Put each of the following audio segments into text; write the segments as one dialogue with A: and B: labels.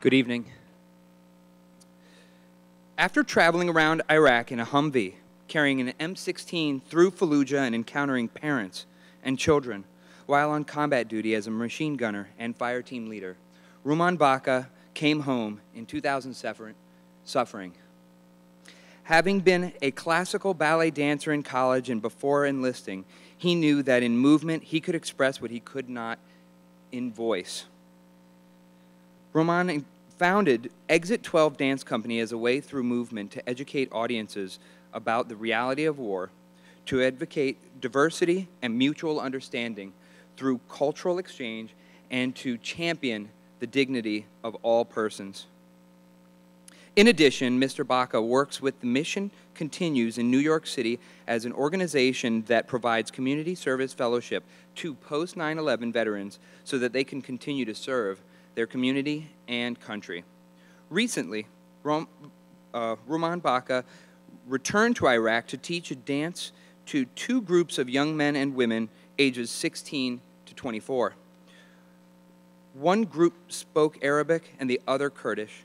A: Good evening. After traveling around Iraq in a Humvee, carrying an M16 through Fallujah and encountering parents and children while on combat duty as a machine gunner and fire team leader, Rumaan Baca came home in 2000 suffering. Having been a classical ballet dancer in college and before enlisting, he knew that in movement he could express what he could not in voice. Rumaan founded Exit 12 Dance Company as a way through movement to educate audiences about the reality of war, to advocate diversity and mutual understanding through cultural exchange, and to champion the dignity of all persons. In addition, Mr. Baca works with The Mission Continues in New York City as an organization that provides community service fellowship to post-9/11 veterans so that they can continue to serve their community and country. Recently, Rumaan Baca returned to Iraq to teach a dance to two groups of young men and women ages 16 to 24. One group spoke Arabic and the other Kurdish.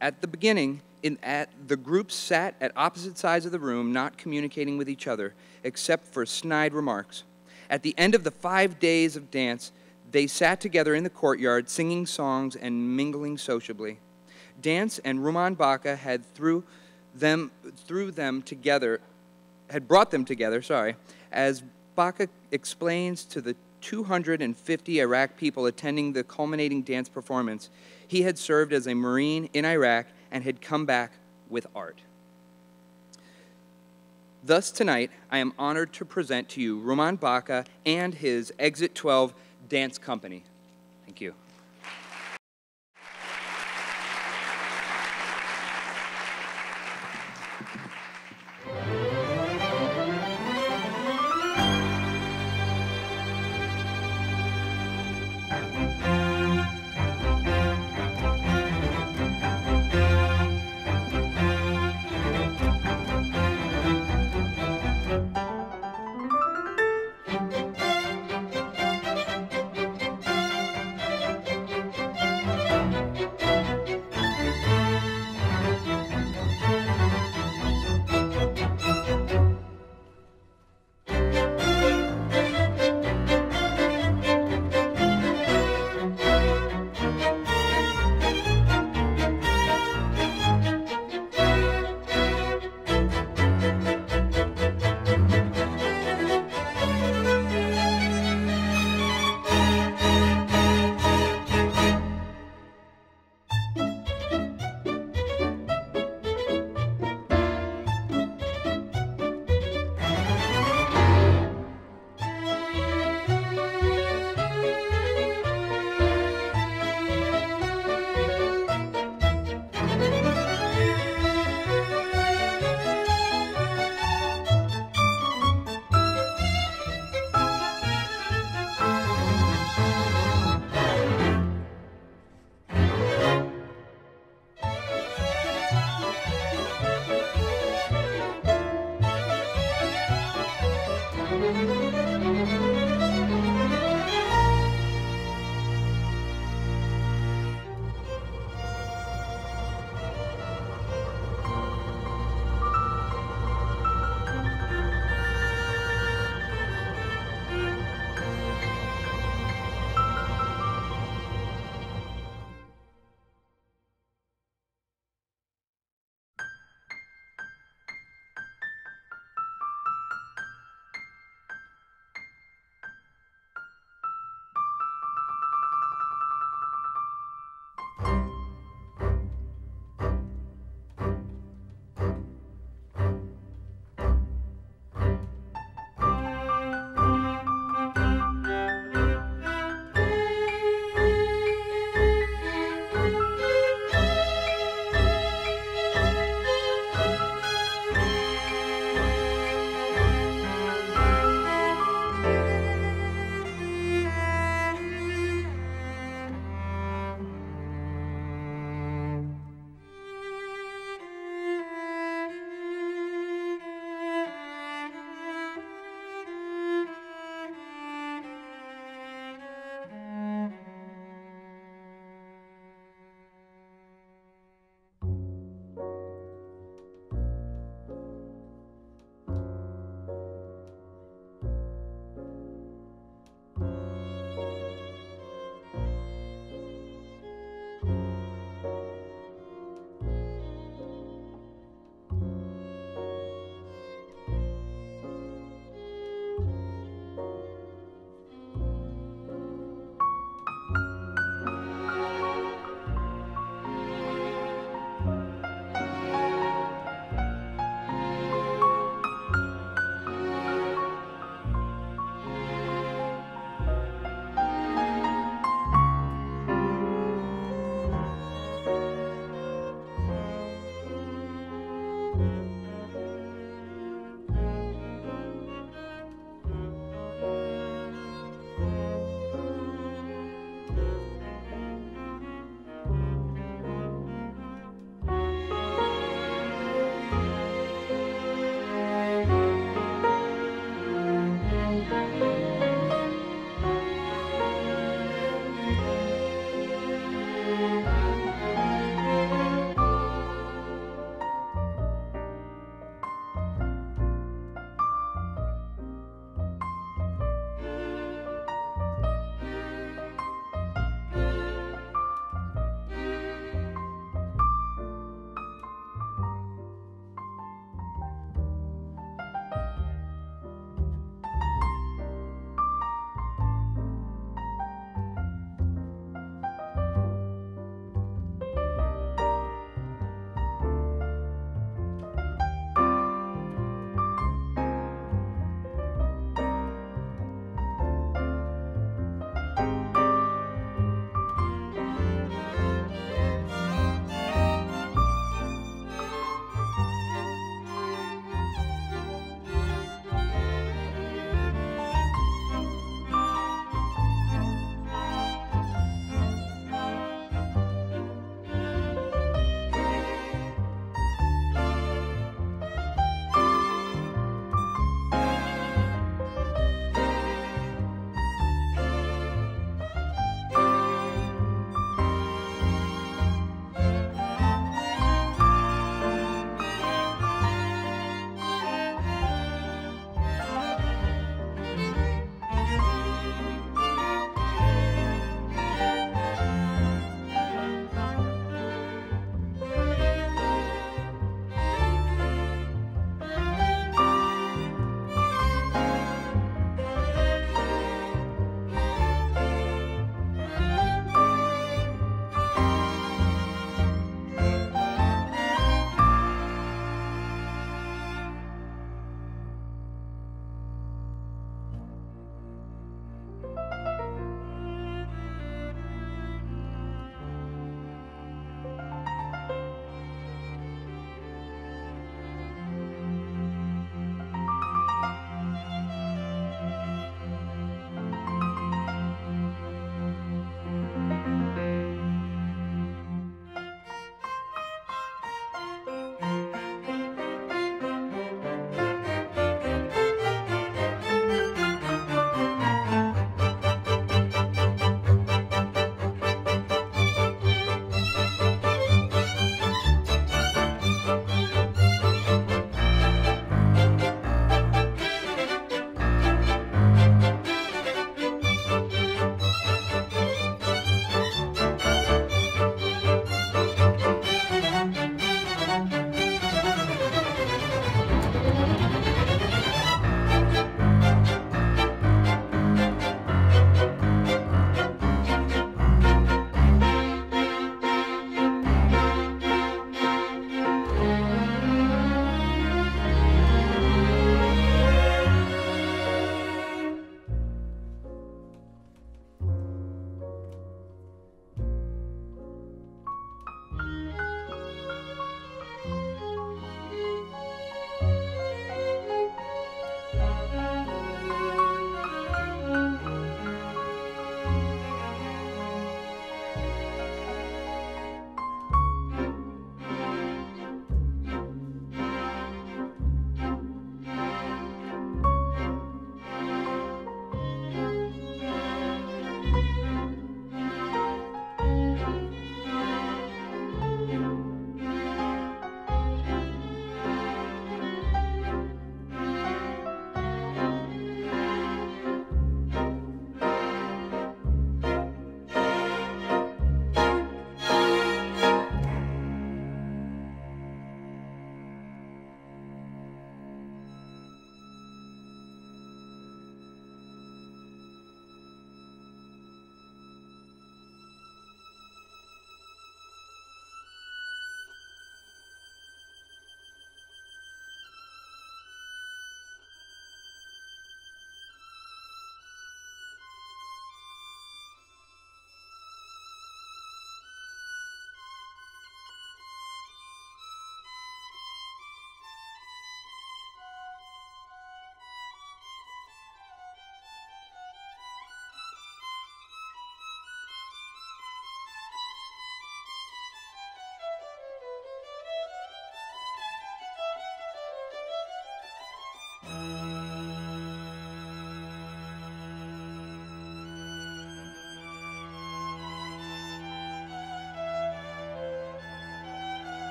A: At the beginning, the groups sat at opposite sides of the room, not communicating with each other, except for snide remarks. At the end of the 5 days of dance, they sat together in the courtyard, singing songs and mingling sociably. Dance and Rumaan Baca had brought them together, as Baca explains to the 250 Iraq people attending the culminating dance performance. He had served as a Marine in Iraq and had come back with art. Thus tonight, I am honored to present to you Rumaan Baca and his Exit 12 Dance Company. Thank you.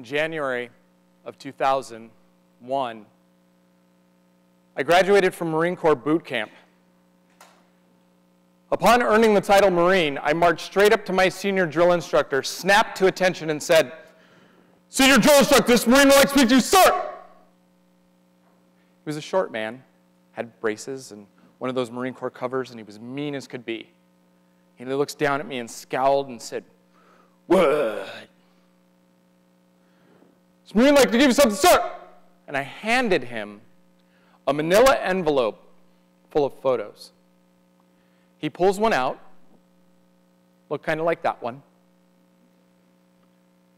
B: in January of 2001, I graduated from Marine Corps boot camp. Upon earning the title Marine, I marched straight up to my senior drill instructor, snapped to attention, and said, "Senior drill instructor, this Marine would like to speak to you, sir." He was a short man, had braces and one of those Marine Corps covers, and he was mean as could be. He looks down at me and scowled and said, "What?" "This Marine would like to give you something, sir." And I handed him a manila envelope full of photos. He pulls one out, looked kind of like that one,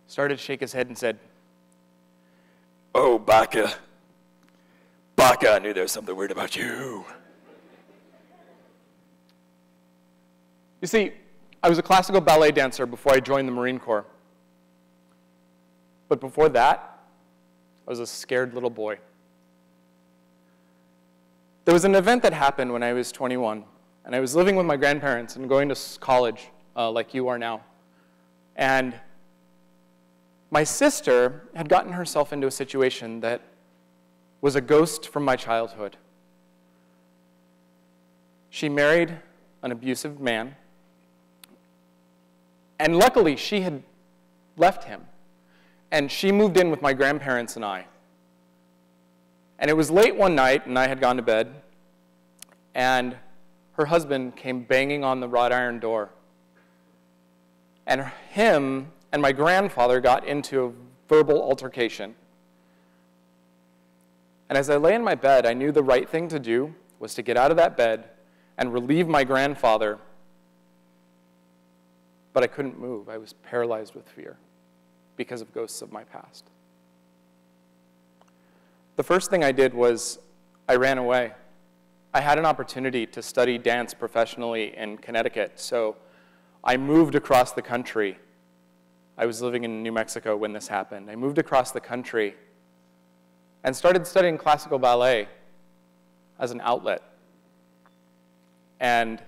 B: started to shake his head and said, "Oh, Baca, I knew there was something weird about you." You see, I was a classical ballet dancer before I joined the Marine Corps. But before that, I was a scared little boy. There was an event that happened when I was 21, and I was living with my grandparents and going to college like you are now. And my sister had gotten herself into a situation that was a ghost from my childhood. She married an abusive man, and luckily she had left him, and she moved in with my grandparents and I. And it was late one night, and I had gone to bed, and her husband came banging on the wrought iron door. And him and my grandfather got into a verbal altercation. And as I lay in my bed, I knew the right thing to do was to get out of that bed and relieve my grandfather. But I couldn't move. I was paralyzed with fear because of ghosts of my past. The first thing I did was I ran away. I had an opportunity to study dance professionally in Connecticut, so I moved across the country. I was living in New Mexico when this happened. I moved across the country and started studying classical ballet as an outlet. And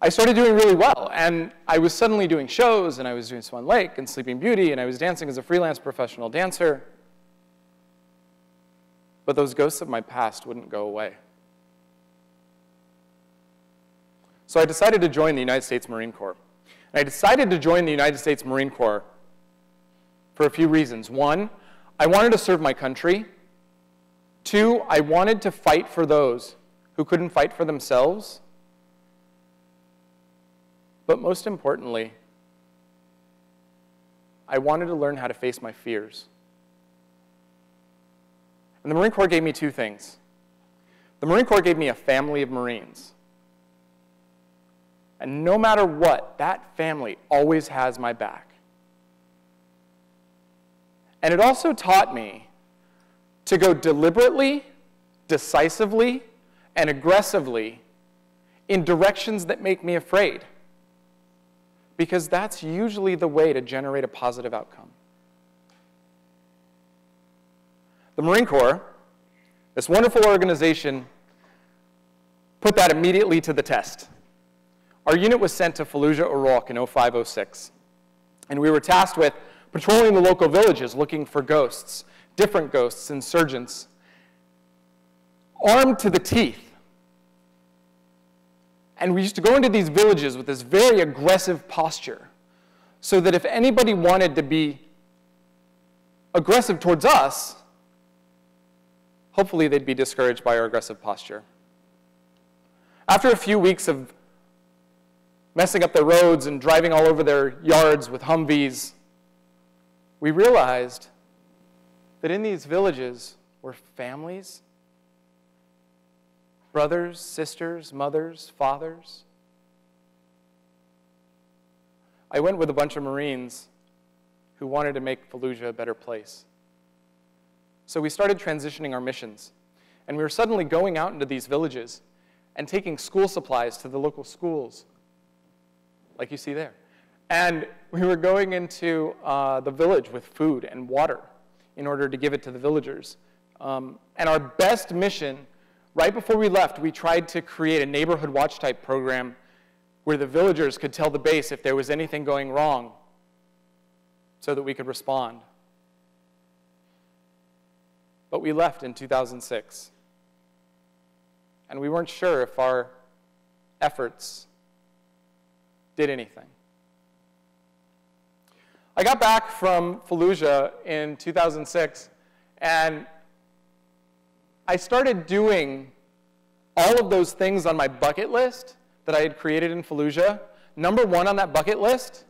B: I started doing really well, and I was suddenly doing shows, and I was doing Swan Lake and Sleeping Beauty, and I was dancing as a freelance professional dancer. But those ghosts of my past wouldn't go away. So I decided to join the United States Marine Corps. And I decided to join the United States Marine Corps for a few reasons. One, I wanted to serve my country. Two, I wanted to fight for those who couldn't fight for themselves. But most importantly, I wanted to learn how to face my fears. And the Marine Corps gave me two things. The Marine Corps gave me a family of Marines. And no matter what, that family always has my back. And it also taught me to go deliberately, decisively, and aggressively in directions that make me afraid. Because that's usually the way to generate a positive outcome. The Marine Corps, this wonderful organization, put that immediately to the test. Our unit was sent to Fallujah, Iraq in 05-06. And we were tasked with patrolling the local villages looking for ghosts, different ghosts, insurgents, armed to the teeth. And we used to go into these villages with this very aggressive posture so that if anybody wanted to be aggressive towards us, hopefully they'd be discouraged by our aggressive posture. After a few weeks of messing up their roads and driving all over their yards with Humvees, we realized that in these villages were families, brothers, sisters, mothers, fathers. I went with a bunch of Marines who wanted to make Fallujah a better place. So we started transitioning our missions. And we were suddenly going out into these villages and taking school supplies to the local schools, like you see there. And we were going into the village with food and water in order to give it to the villagers. And our best mission, right before we left, we tried to create a neighborhood watch type program where the villagers could tell the base if there was anything going wrong. so that we could respond. But we left in 2006. And we weren't sure if our efforts did anything. I got back from Fallujah in 2006, and I started doing all of those things on my bucket list that I had created in Fallujah. Number one on that bucket list,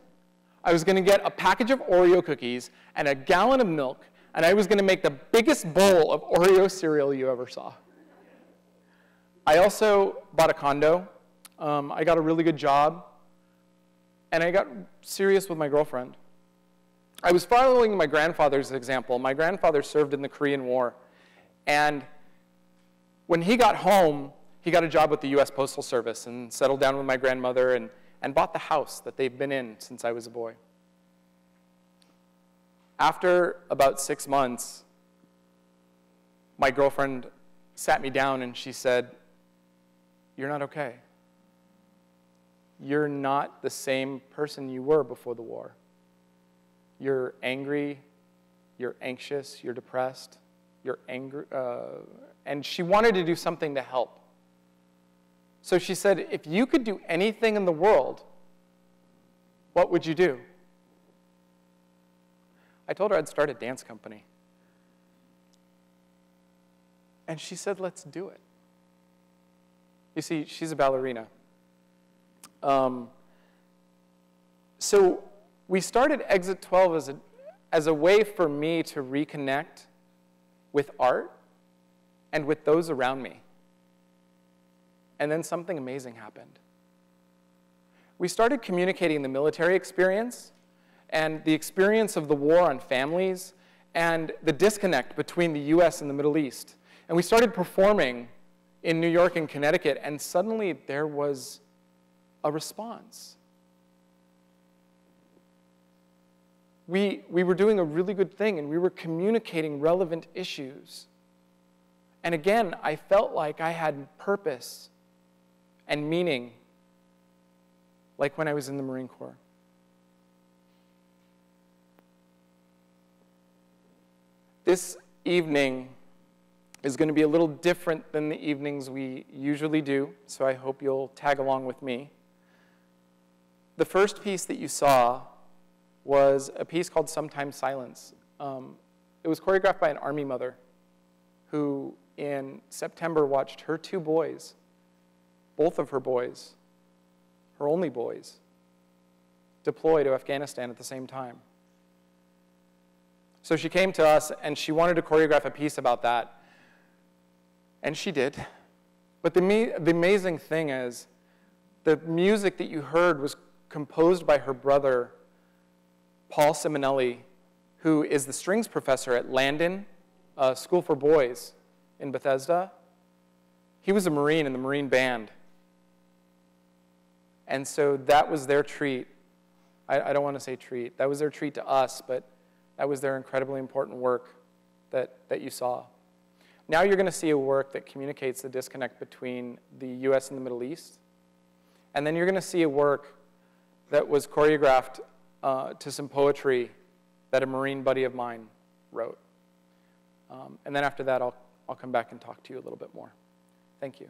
B: I was going to get a package of Oreo cookies and a gallon of milk, and I was going to make the biggest bowl of Oreo cereal you ever saw. I also bought a condo. I got a really good job, and I got serious with my girlfriend. I was following my grandfather's example. My grandfather served in the Korean War, and when he got home, he got a job with the US Postal Service and settled down with my grandmother and bought the house that they've been in since I was a boy. After about 6 months, my girlfriend sat me down and she said, "You're not okay. You're not the same person you were before the war. You're angry, you're anxious, you're depressed, you're angry." And she wanted to do something to help. So she said, "If you could do anything in the world, what would you do?" I told her I'd start a dance company. And she said, "Let's do it." You see, she's a ballerina. So we started Exit 12 as a way for me to reconnect with art and with those around me. And then something amazing happened. We started communicating the military experience and the experience of the war on families and the disconnect between the US and the Middle East. And we started performing in New York and Connecticut, and suddenly there was a response. We were doing a really good thing, and we were communicating relevant issues. And again, I felt like I had purpose and meaning, like when I was in the Marine Corps. This evening is going to be a little different than the evenings we usually do, so I hope you'll tag along with me. The first piece that you saw was a piece called Sometimes Silence. It was choreographed by an Army mother who in September watched her two boys, both of her boys, her only boys, deploy to Afghanistan at the same time. So she came to us and she wanted to choreograph a piece about that. And she did. But the amazing thing is, the music that you heard was composed by her brother, Paul Simonelli, who is the strings professor at Landon School for Boys in Bethesda. He was a Marine in the Marine band. And so that was their treat. I don't want to say treat. That was their treat to us, but that was their incredibly important work that you saw. Now you're going to see a work that communicates the disconnect between the US and the Middle East. And then you're going to see a work that was choreographed to some poetry that a Marine buddy of mine wrote. And then after that, I'll come back and talk to you a little bit more. Thank you.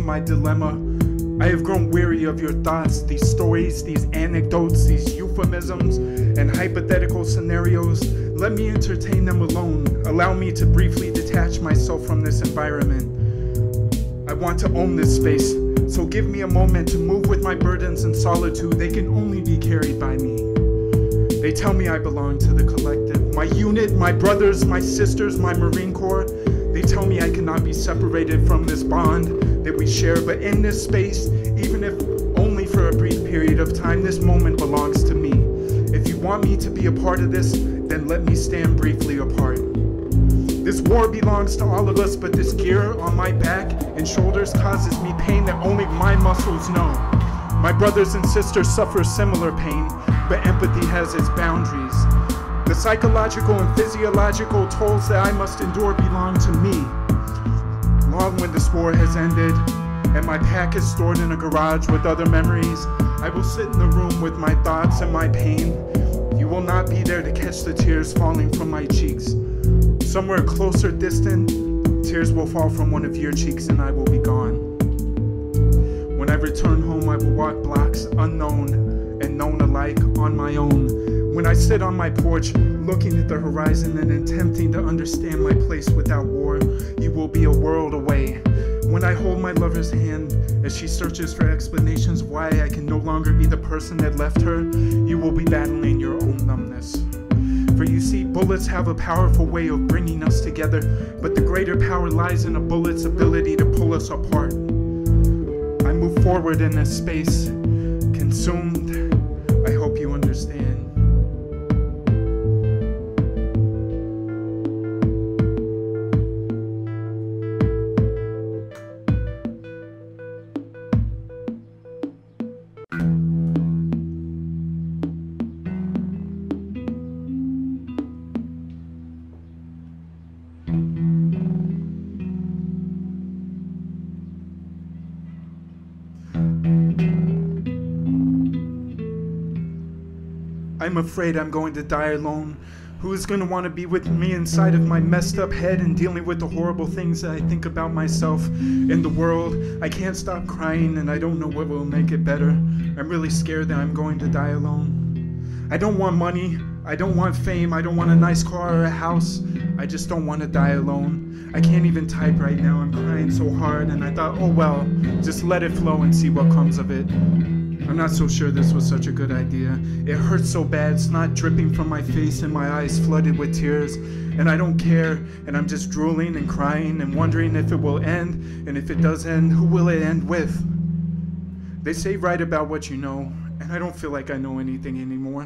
C: my dilemma. I have grown weary of your thoughts, these stories, these anecdotes, these euphemisms, and hypothetical scenarios. Let me entertain them alone. Allow me to briefly detach myself from this environment. I want to own this space, so give me a moment to move with my burdens in solitude. They can only be carried by me. They tell me I belong to the collective. My unit, my brothers, my sisters, my Marine Corps. They tell me I cannot be separated from this bond that we share, but in this space, even if only for a brief period of time, this moment belongs to me. If you want me to be a part of this, then let me stand briefly apart. This war belongs to all of us, but this gear on my back and shoulders causes me pain that only my muscles know. My brothers and sisters suffer similar pain, but empathy has its boundaries. The psychological and physiological tolls that I must endure belong to me. Long when this war has ended, and my pack is stored in a garage with other memories, I will sit in the room with my thoughts and my pain. You will not be there to catch the tears falling from my cheeks. Somewhere closer distant, tears will fall from one of your cheeks and I will be gone. When I return home, I will walk blocks unknown and known alike on my own. When I sit on my porch, looking at the horizon and attempting to understand my place without war, you will be a world away. When I hold my lover's hand as she searches for explanations why I can no longer be the person that left her, you will be battling your own numbness. For you see, bullets have a powerful way of bringing us together, but the greater power lies in a bullet's ability to pull us apart. I move forward in this space, consumed. I hope you understand. I'm afraid I'm going to die alone. Who is going to want to be with me inside of my messed up head and dealing with the horrible things that I think about myself in the world? I can't stop crying and I don't know what will make it better. I'm really scared that I'm going to die alone. I don't want money. I don't want fame. I don't want a nice car or a house. I just don't want to die alone. I can't even type right now. I'm crying so hard and I thought, oh well, just let it flow and see what comes of it. I'm not so sure this was such a good idea. It hurts so bad, snot dripping from my face and my eyes flooded with tears. And I don't care, and I'm just drooling and crying and wondering if it will end, and if it does end, who will it end with? They say write about what you know, and I don't feel like I know anything anymore.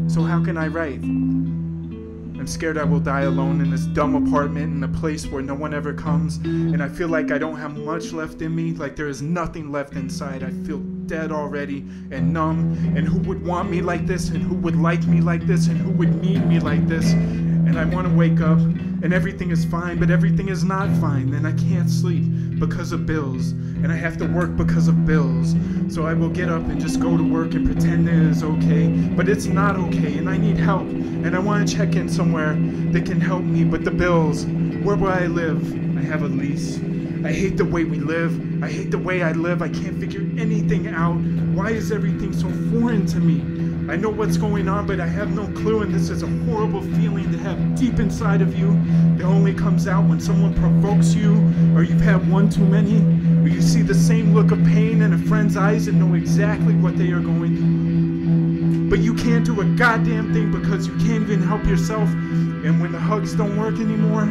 C: So how can I write? I'm scared I will die alone in this dumb apartment in a place where no one ever comes, and I feel like I don't have much left in me, like there is nothing left inside. I feel dead already and numb, and who would want me like this, and who would like me like this, and who would need me like this? And I want to wake up, and everything is fine, but everything is not fine, and I can't sleep because of bills, and I have to work because of bills. So I will get up and just go to work and pretend it is okay, but it's not okay, and I need help, and I want to check in somewhere that can help me, but the bills, where will I live? I have a lease. I hate the way we live. I hate the way I live. I can't figure anything out. Why is everything so foreign to me? I know what's going on, but I have no clue, and this is a horrible feeling to have deep inside of you that only comes out when someone provokes you, or you've had one too many, or you see the same look of pain in a friend's eyes and know exactly what they are going through. But you can't do a goddamn thing because you can't even help yourself, and when the hugs don't work anymore,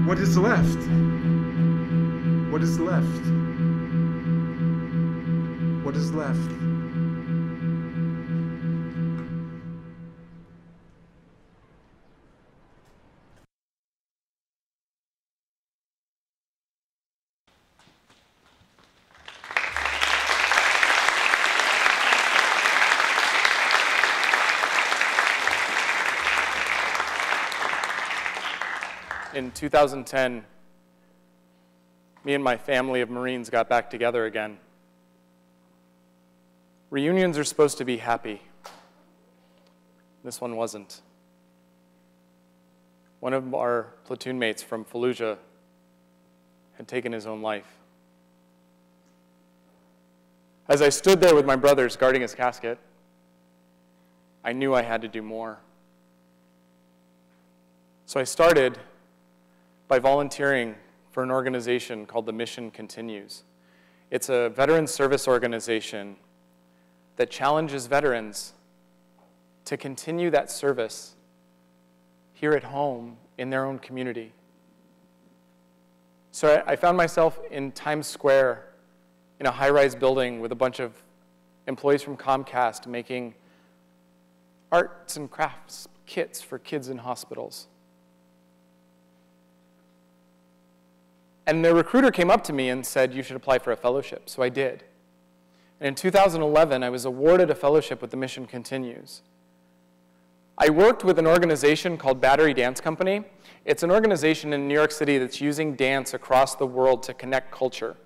C: what is left? What is left? What is left?
B: In 2010, me and my family of Marines got back together again. Reunions are supposed to be happy. This one wasn't. One of our platoon mates from Fallujah had taken his own life. As I stood there with my brothers guarding his casket, I knew I had to do more. So I started by volunteering for an organization called The Mission Continues. It's a veteran service organization that challenges veterans to continue that service here at home in their own community. So I found myself in Times Square in a high-rise building with a bunch of employees from Comcast making arts and crafts kits for kids in hospitals. And the recruiter came up to me and said, you should apply for a fellowship. So I did. And in 2011, I was awarded a fellowship with The Mission Continues. I worked with an organization called Battery Dance Company. It's an organization in New York City that's using dance across the world to connect culture.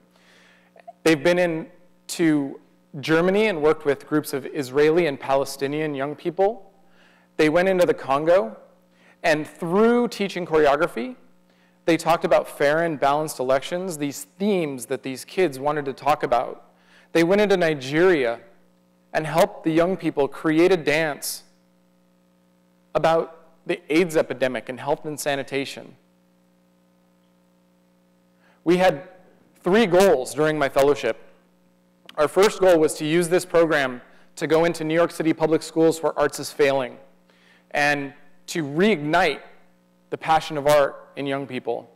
B: They've been into Germany and worked with groups of Israeli and Palestinian young people. They went into the Congo, and through teaching choreography, they talked about fair and balanced elections, these themes that these kids wanted to talk about. They went into Nigeria and helped the young people create a dance about the AIDS epidemic and health and sanitation. We had 3 goals during my fellowship. Our first goal was to use this program to go into New York City public schools where arts is failing and to reignite the passion of art in young people.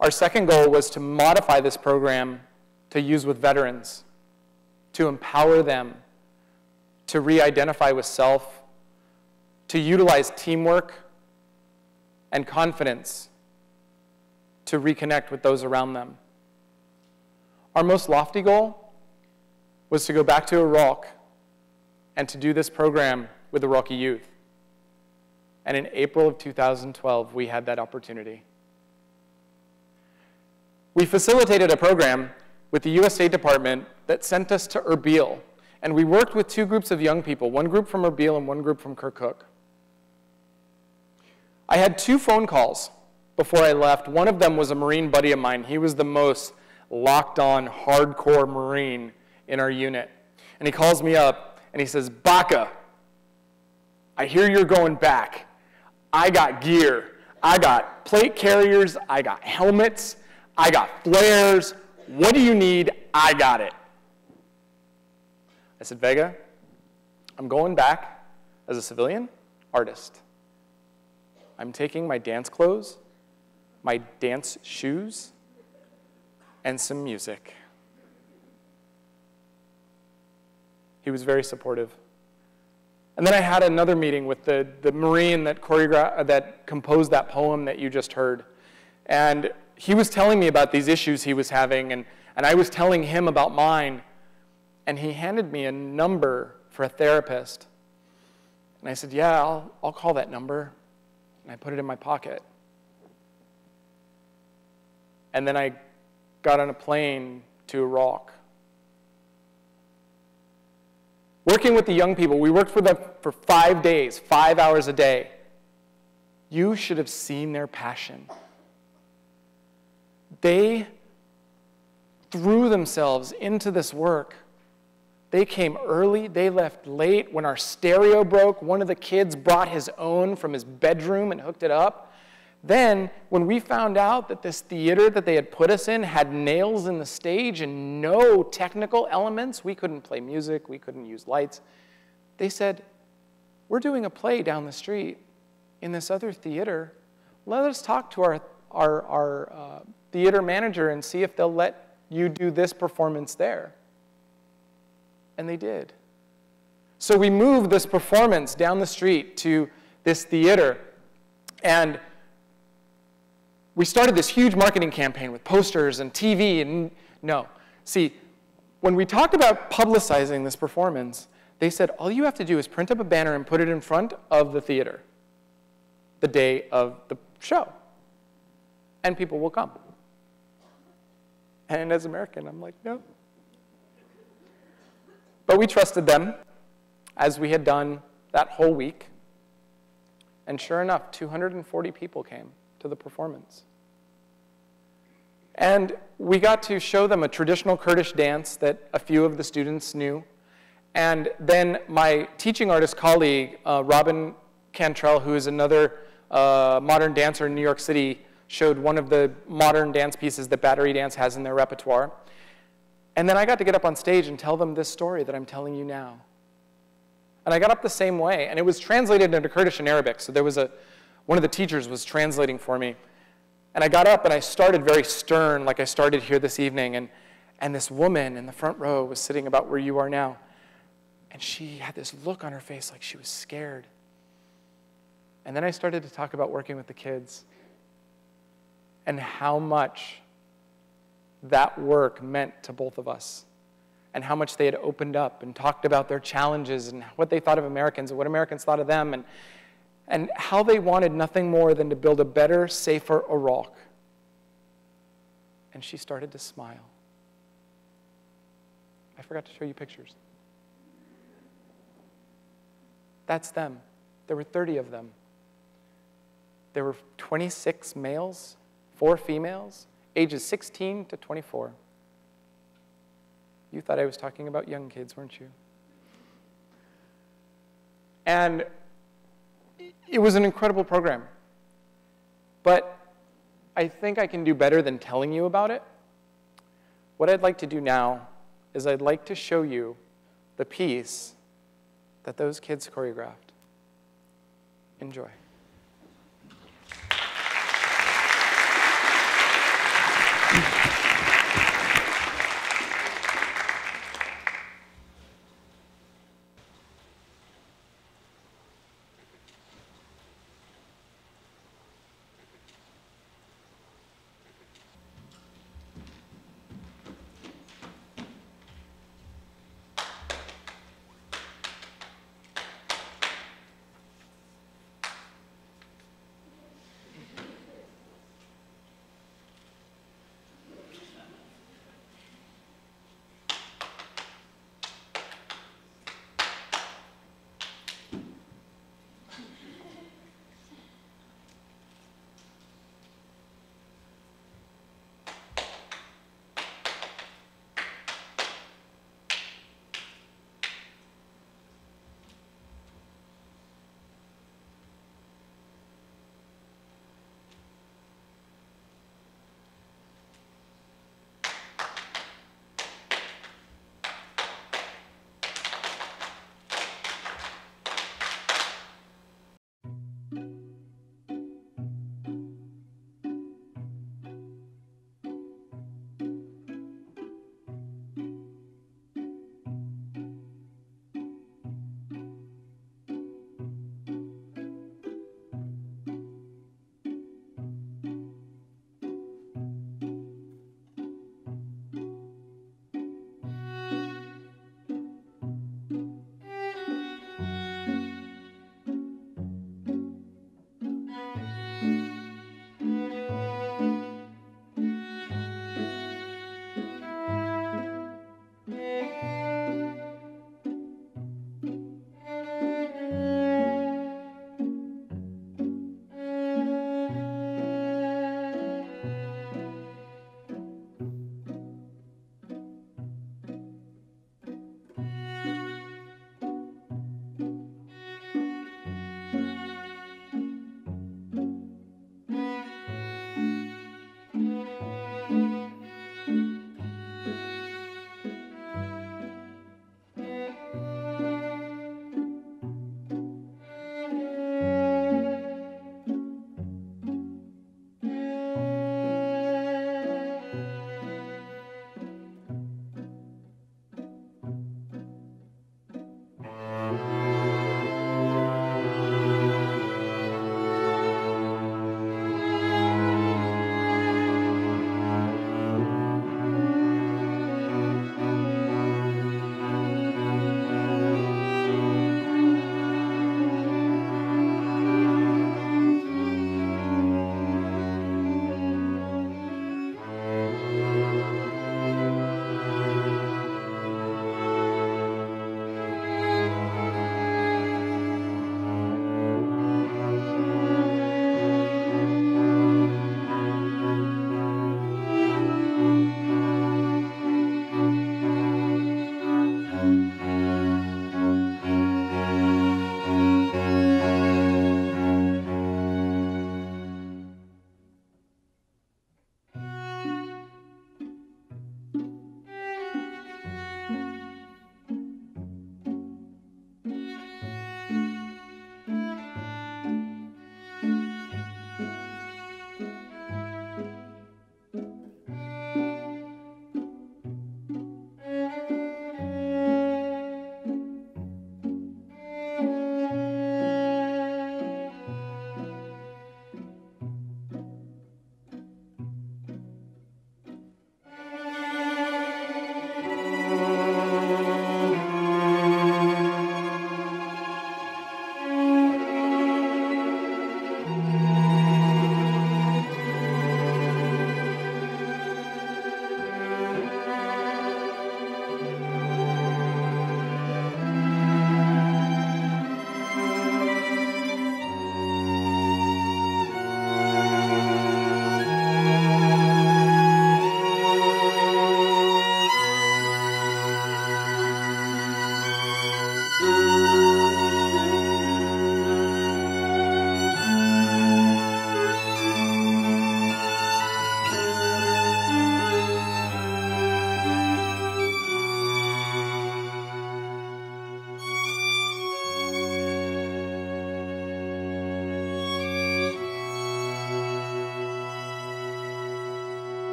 B: Our second goal was to modify this program to use with veterans, to empower them, to re-identify with self, to utilize teamwork and confidence to reconnect with those around them. Our most lofty goal was to go back to Iraq and to do this program with Iraqi youth. And in April of 2012, we had that opportunity. We facilitated a program with the US State Department that sent us to Erbil. And we worked with 2 groups of young people, one group from Erbil and one group from Kirkuk. I had 2 phone calls before I left. One of them was a Marine buddy of mine. He was the most locked-on, hardcore Marine in our unit. And he calls me up, and he says, Baca, I hear you're going back. I got gear. I got plate carriers. I got helmets. I got flares. What do you need? I got it. I said, Vega, I'm going back as a civilian artist. I'm taking my dance clothes, my dance shoes, and some music. He was very supportive. And then I had another meeting with the Marine that composed that poem that you just heard. And he was telling me about these issues he was having, and I was telling him about mine. And he handed me a number for a therapist. And I said, yeah, I'll call that number. And I put it in my pocket. And then I got on a plane to Iraq. Working with the young people, we worked with them for 5 days, 5 hours a day. You should have seen their passion. They threw themselves into this work. They came early, they left late. When our stereo broke, one of the kids brought his own from his bedroom and hooked it up. Then, when we found out that this theater that they had put us in had nails in the stage and no technical elements, we couldn't play music, we couldn't use lights, they said, we're doing a play down the street in this other theater. Let us talk to our theater manager and see if they'll let you do this performance there. And they did. So we moved this performance down the street to this theater, and we started this huge marketing campaign with posters and TV, and no. See, when we talked about publicizing this performance, they said, all you have to do is print up a banner and put it in front of the theater the day of the show, and people will come. And as an American, I'm like, no. But we trusted them, as we had done that whole week. And sure enough, 240 people came to the performance. And we got to show them a traditional Kurdish dance that a few of the students knew. And then my teaching artist colleague, Robin Cantrell, who is another modern dancer in New York City, showed one of the modern dance pieces that Battery Dance has in their repertoire. And then I got to get up on stage and tell them this story that I'm telling you now. And I got up the same way, and it was translated into Kurdish and Arabic. So there was one of the teachers was translating for me. And I got up and I started very stern, like I started here this evening. And this woman in the front row was sitting about where you are now. And she had this look on her face like she was scared. And then I started to talk about working with the kids and how much that work meant to both of us, and how much they had opened up and talked about their challenges and what they thought of Americans and what Americans thought of them, and how they wanted nothing more than to build a better, safer Iraq. And she started to smile. I forgot to show you pictures. That's them. There were 30 of them. There were 26 males, 4 females, ages 16 to 24. You thought I was talking about young kids, weren't you? And it was an incredible program. But I think I can do better than telling you about it. What I'd like to do now is I'd like to show you the piece that those kids choreographed. Enjoy.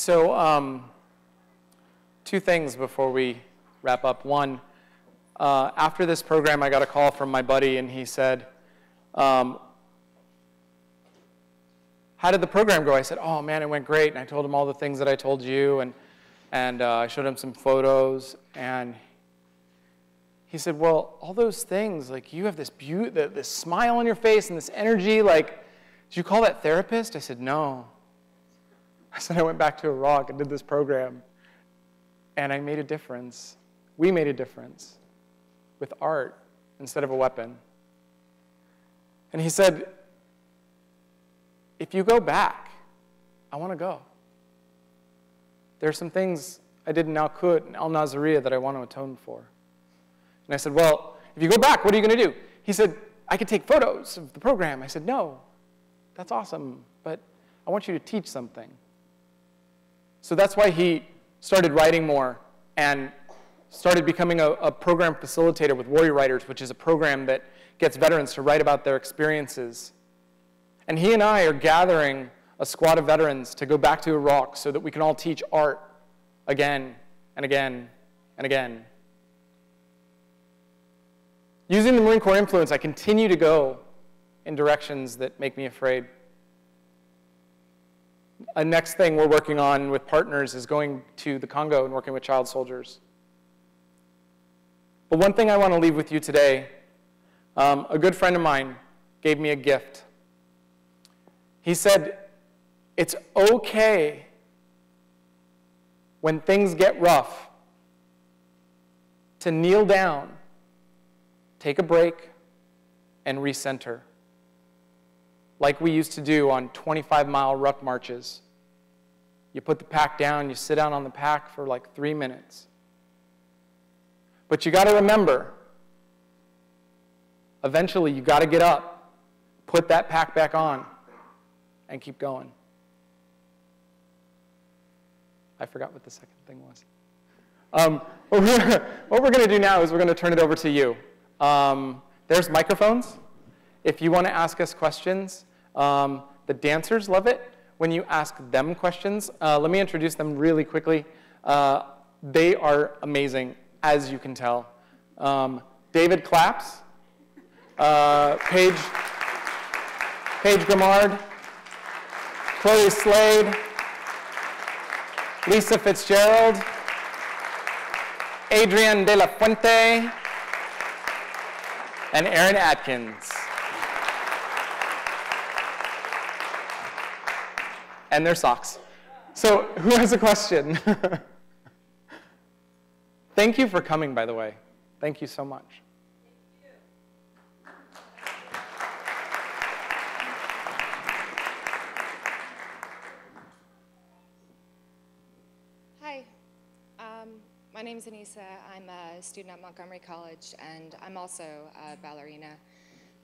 B: So two things before we wrap up. One, after this program, I got a call from my buddy, and he said, how did the program go? I said, oh, man, it went great. And I told him all the things that I told you, and I showed him some photos. And he said, well, all those things, like you have this this smile on your face and this energy, like, did you call that therapist? I said, no. I said, I went back to Iraq and did this program, and I made a difference. We made a difference with art instead of a weapon. And he said, if you go back, I want to go. There are some things I did in Al-Qut and Al-Naziriyah that I want to atone for. And I said, well, if you go back, what are you going to do? He said, I could take photos of the program. I said, no, that's awesome, but I want you to teach something. So that's why he started writing more and started becoming a program facilitator with Warrior Writers, which is a program that gets veterans to write about their experiences. And he and I are gathering a squad of veterans to go back to Iraq so that we can all teach art again and again and again. Using the Marine Corps influence, I continue to go in directions that make me afraid. A next thing we're working on with partners is going to the Congo and working with child soldiers. But one thing I want to leave with you today, a good friend of mine gave me a gift. He said, it's okay when things get rough to kneel down, take a break, and recenter, like we used to do on 25-mile ruck marches. You put the pack down, you sit down on the pack for like 3 minutes. But you got to remember, eventually you got to get up, put that pack back on, and keep going. I forgot what the second thing was. What we're going to do now is we're going to turn it over to you. There's microphones. If you want to ask us questions, the dancers love it when you ask them questions. Let me introduce them really quickly. They are amazing, as you can tell. David Claps, Paige Grimard, Chloe Slade, Lisa Fitzgerald, Adrienne De La Fuente, and Aaron Atkins. And their socks. So who has a question? Thank you for coming, by the way. Thank you so much.
D: Hi. My name is Anissa. I'm a student at Montgomery College, and I'm also a ballerina.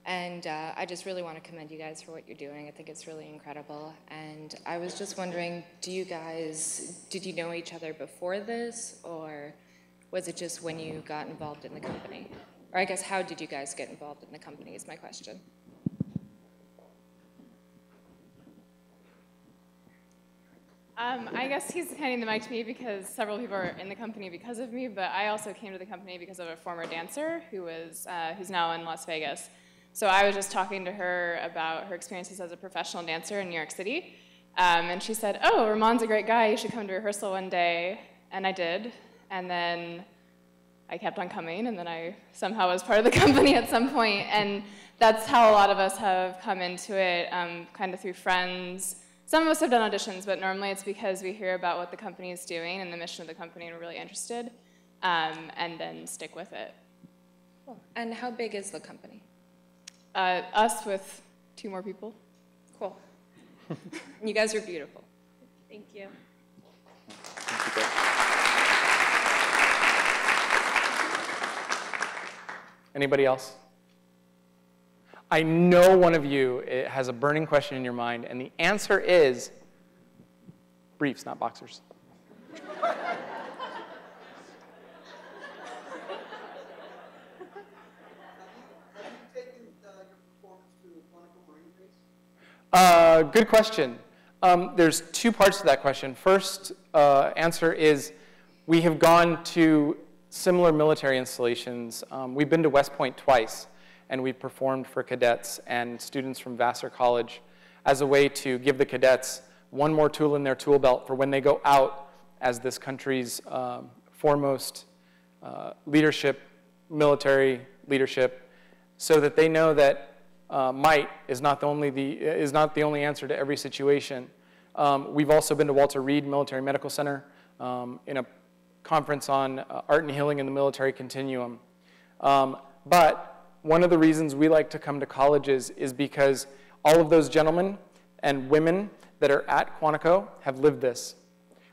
D: And I just really want to commend you guys for what you're doing. I think it's really incredible. And I was just wondering, did you know each other before this, or was it just when you got involved in the company? Or I guess, how did you guys get involved in the company is my question.
E: I guess he's handing the mic to me because several people are in the company because of me, but I also came to the company because of a former dancer who's now in Las Vegas. So I was just talking to her about her experiences as a professional dancer in New York City. And she said, oh, Ramon's a great guy, you should come to rehearsal one day. And I did. And then I kept on coming, and then I somehow was part of the company at some point. And that's how a lot of us have come into it, kind of through friends. Some of us have done auditions, but normally it's because we hear about what the company is doing and the mission of the company, and we're really interested, and then stick with it.
D: Cool. And how big is the company?
E: Us with 2 more people.
D: Cool. You guys are beautiful.
E: Thank you.
B: Thank you. Anybody else? I know one of you has a burning question in your mind, and the answer is briefs, not boxers. Good question. There's two parts to that question. First answer is we have gone to similar military installations. We've been to West Point twice, and we've performed for cadets and students from Vassar College as a way to give the cadets one more tool in their tool belt for when they go out as this country's foremost leadership, military leadership, so that they know that might is not the only answer to every situation. We've also been to Walter Reed Military Medical Center in a conference on art and healing in the military continuum. But one of the reasons we like to come to colleges is because all of those gentlemen and women that are at Quantico have lived this.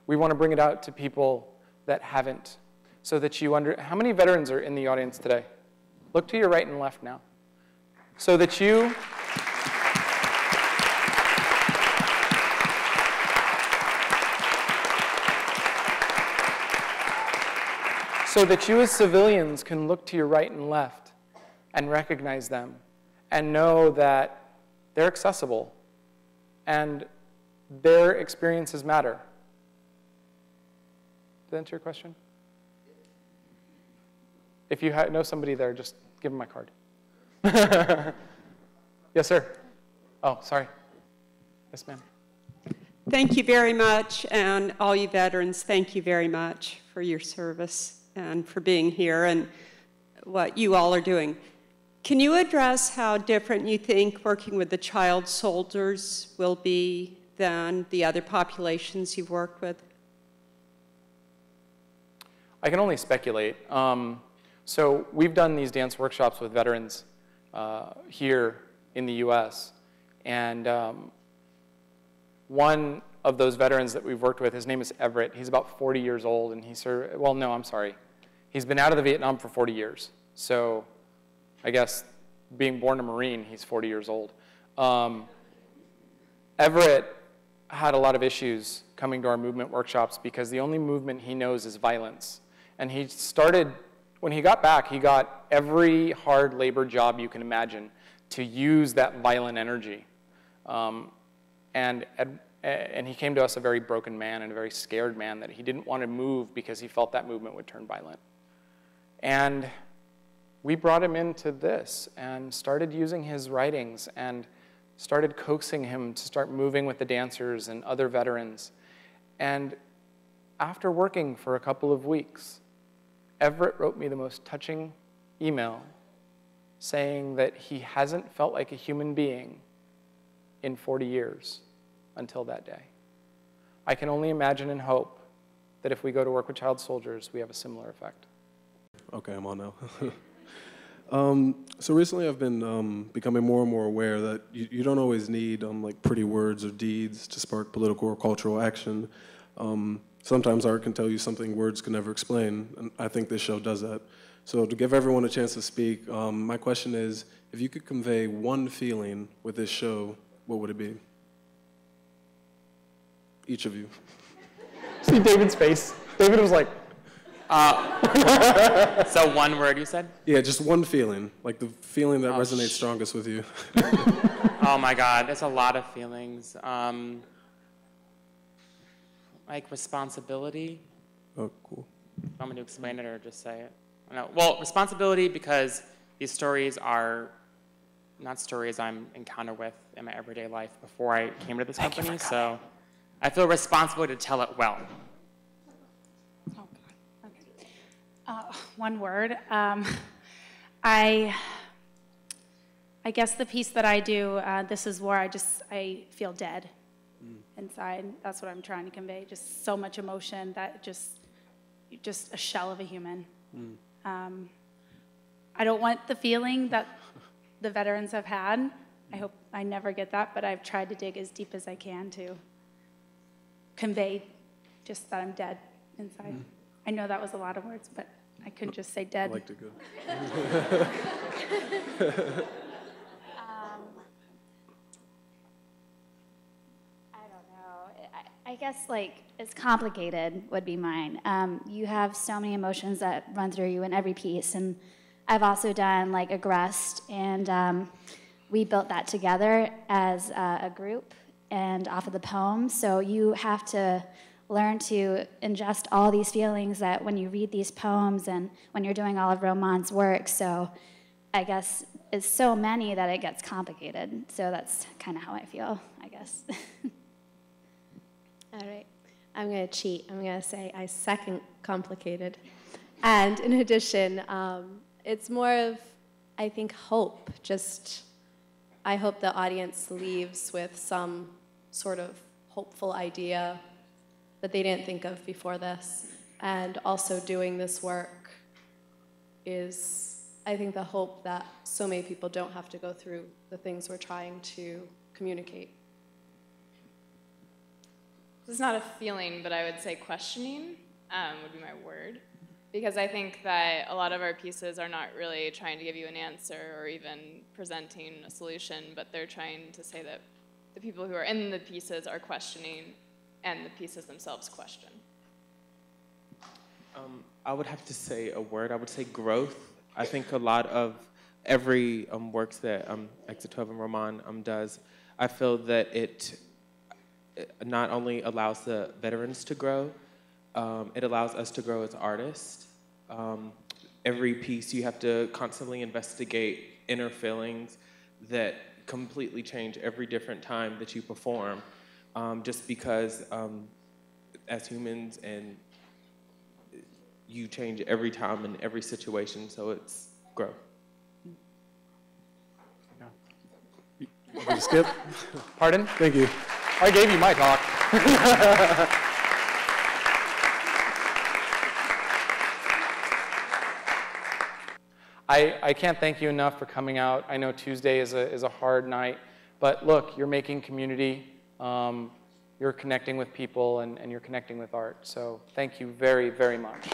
B: We want to bring it out to people that haven't, so that you how many veterans are in the audience today? Look to your right and left now. So that you as civilians can look to your right and left and recognize them and know that they're accessible and their experiences matter. Did that answer your question? If you know somebody there, just give them my card. Yes, sir. Oh, sorry. Yes, ma'am.
F: Thank you very much, and all you veterans, thank you very much for your service and for being here and what you all are doing. Can you address how different you think working with the child soldiers will be than the other populations you've worked with?
B: I can only speculate. So we've done these dance workshops with veterans here in the US, and one of those veterans that we've worked with, his name is Everett. He's about 40 years old, and he served, well, no, I'm sorry. He's been out of the Vietnam for 40 years. So I guess being born a Marine, he's 40 years old. Everett had a lot of issues coming to our movement workshops because the only movement he knows is violence. And he started, when he got back, he got every hard labor job you can imagine to use that violent energy. And he came to us a very broken man and a very scared man that he didn't want to move because he felt that movement would turn violent. And we brought him into this and started using his writings and started coaxing him to start moving with the dancers and other veterans. And after working for a couple of weeks, Everett wrote me the most touching email saying that he hasn't felt like a human being in 40 years until that day. I can only imagine and hope that if we go to work with child soldiers, we have a similar effect.
G: Okay, I'm on now. So recently I've been becoming more and more aware that you don't always need like pretty words or deeds to spark political or cultural action. Sometimes art can tell you something words can never explain, and I think this show does that. So to give everyone a chance to speak, my question is, if you could convey one feeling with this show, what would it be? Each of you.
B: See David's face. David was like,
H: So one word you said?
G: Yeah, just one feeling, like the feeling that resonates strongest with you.
H: Oh my God, there's a lot of feelings. Like responsibility.
G: Oh, cool.
H: Want me to explain it or just say it? No. Well, responsibility because these stories are not stories I'm encounter with in my everyday life before I came to this company. So I feel responsible to tell it well.
I: Oh, God. Okay. One word. I guess the piece that I do, this is where I feel dead inside. That's what I'm trying to convey. Just so much emotion that just a shell of a human. I don't want the feeling that the veterans have had. I hope I never get that, but I've tried to dig as deep as I can to convey just that I'm dead inside. I know that was a lot of words, but I couldn't just say dead.
G: I liked it good.
J: I don't know. I guess like it's complicated would be mine. You have so many emotions that run through you in every piece, and I've also done like Aggressed, and we built that together as a group, and off of the poem. So you have to learn to ingest all these feelings that when you read these poems and when you're doing all of Roman's work. So I guess it's so many that it gets complicated. So that's kind of how I feel, I guess.
K: All right. I'm going to cheat. I'm going to say I second complicated. And in addition, it's more of, I think, hope. Just, I hope the audience leaves with some sort of hopeful idea that they didn't think of before this. And also doing this work is, I think, the hope that so many people don't have to go through the things we're trying to communicate.
E: This is not a feeling, but I would say questioning would be my word. Because I think that a lot of our pieces are not really trying to give you an answer or even presenting a solution, but they're trying to say that the people who are in the pieces are questioning and the pieces themselves question.
L: I would have to say a word. I would say growth. I think a lot of every works that Exit 12 and Roman does, I feel that it not only allows the veterans to grow, it allows us to grow as artists. Every piece you have to constantly investigate inner feelings that completely change every different time that you perform, just because as humans and you change every time in every situation, so it's growth.
B: Yeah.
G: Skip?
B: Pardon?
G: Thank you.
B: I gave you my talk. I can't thank you enough for coming out. I know Tuesday is a hard night, but look, you're making community, you're connecting with people, and you're connecting with art. So thank you very, very much.